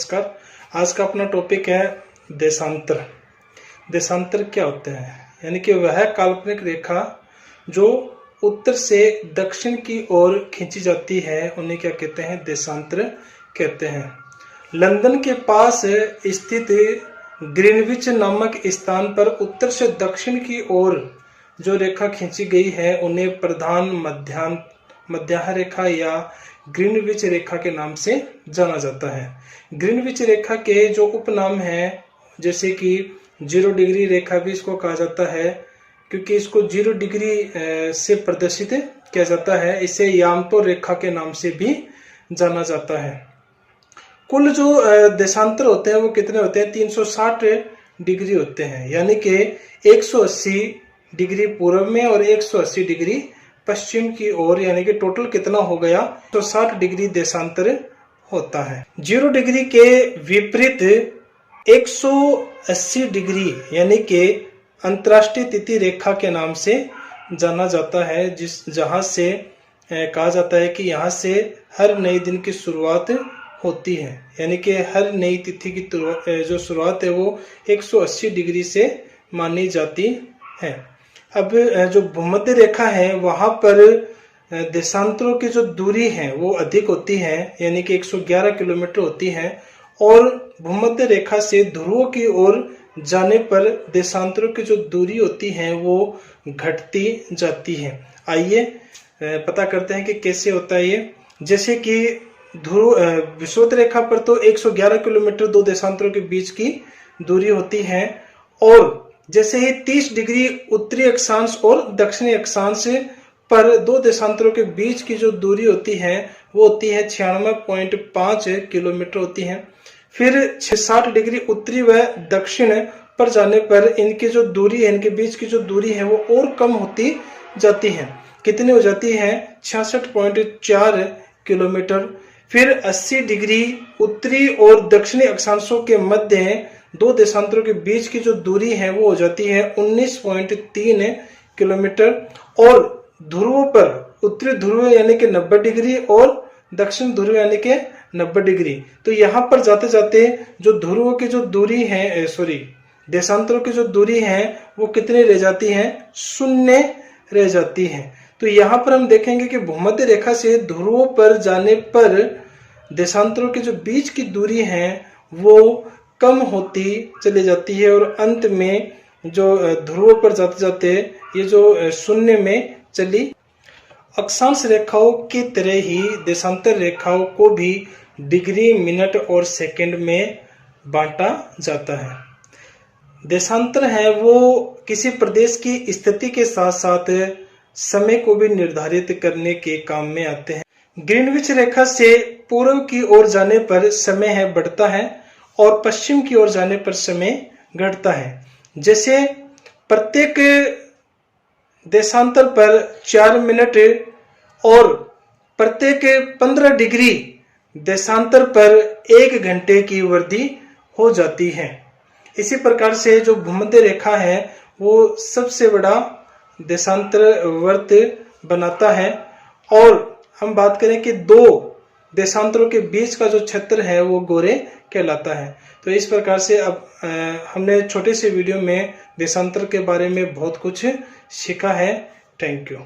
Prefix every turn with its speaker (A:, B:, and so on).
A: नमस्कार। आज का अपना टॉपिक है देशांतर। देशांतर क्या होते हैं? यानी कि वह काल्पनिक रेखा जो उत्तर से दक्षिण की ओर खींची जाती है उन्हें क्या कहते हैं? देशांतर कहते हैं। लंदन के पास स्थित ग्रीनविच नामक स्थान पर उत्तर से दक्षिण की ओर जो रेखा खींची गई है उन्हें प्रधान मध्याह्न रेखा या ग्रीनविच रेखा के नाम से जाना जाता है। ग्रीनविच रेखा के जो उपनाम हैं, जैसे कि 0 डिग्री रेखा भी इसको कहा जाता है, क्योंकि इसको 0 डिग्री से प्रदर्शित किया जाता है। इसे यामतो रेखा के नाम से भी जाना जाता है। कुल जो देशांतर होते हैं वो कितने होते हैं? 360 डिग्री होते हैं, यानी कि 180 डिग्री पूर्व में और 180 डिग्री पश्चिम की ओर, यानी कि टोटल कितना हो गया? तो 60 डिग्री देशांतर होता है। 0 डिग्री के विपरीत 180 डिग्री यानी कि अंतर्राष्ट्रीय तिथि रेखा के नाम से जाना जाता है, जहां से कहा जाता है कि यहां से हर नए दिन की शुरुआत होती है। यानी कि हर नई तिथि की जो शुरुआत है वो 180 डिग्री से मानी जाती है। अब जो भूमध्य रेखा है वहां पर देशांतरों की जो दूरी है वो अधिक होती है, यानी कि 111 किलोमीटर होती है, और भूमध्य रेखा से ध्रुवों की ओर जाने पर देशांतरों की जो दूरी होती है वो घटती जाती है। आइए पता करते हैं कि कैसे होता है ये। जैसे कि विषुवत रेखा पर तो 111 किलोमीटर दो देशांतरों के बीच की दूरी होती है, और जैसे ही 30 डिग्री उत्तरी अक्षांश और दक्षिणी अक्षांश पर दो देशांतरों के बीच की जो दूरी होती है वो होती है 96.5 किलोमीटर होती है। फिर 60 डिग्री उत्तरी व दक्षिण पर जाने पर इनकी जो दूरी है, इनके बीच की जो दूरी है वो और कम होती जाती है। कितनी हो जाती है? 66.4 किलोमीटर। फिर 80 डिग्री उत्तरी और दक्षिणी अक्षांशों के मध्य दो देशांतरों के बीच की जो दूरी है वो हो जाती है 19.3 किलोमीटर। और ध्रुवों पर उत्तरी ध्रुव यानी कि 90 डिग्री और दक्षिण ध्रुव यानी कि 90 डिग्री। तो यहाँ पर जाते जाते जो ध्रुवों की जो दूरी है, देशांतरों की जो दूरी है वो कितनी रह जाती है? 0 रह जाती है। तो यहाँ पर हम देखेंगे कि भूमध्य रेखा से ध्रुवों पर जाने पर देशांतरों के जो बीच की दूरी है वो कम होती चली जाती है, और अंत में जो ध्रुवों पर जाते जाते ये जो 0 में चली। अक्षांश रेखाओं की तरह ही देशांतर रेखाओं को भी डिग्री, मिनट और सेकंड में बांटा जाता है। देशांतर है वो किसी प्रदेश की स्थिति के साथ साथ समय को भी निर्धारित करने के काम में आते हैं। ग्रीनविच रेखा से पूर्व की ओर जाने पर समय है बढ़ता है और पश्चिम की ओर जाने पर समय घटता है। जैसे प्रत्येक देशांतर पर 4 मिनट और प्रत्येक 15 डिग्री देशांतर पर 1 घंटे की वृद्धि हो जाती है। इसी प्रकार से जो भूमध्य रेखा है वो सबसे बड़ा देशांतर वर्त बनाता है। और हम बात करें कि दो देशांतरों के बीच का जो क्षेत्र है वो गोरे कहलाता है। तो इस प्रकार से अब हमने छोटे से वीडियो में देशांतर के बारे में बहुत कुछ सीखा है। Thank you.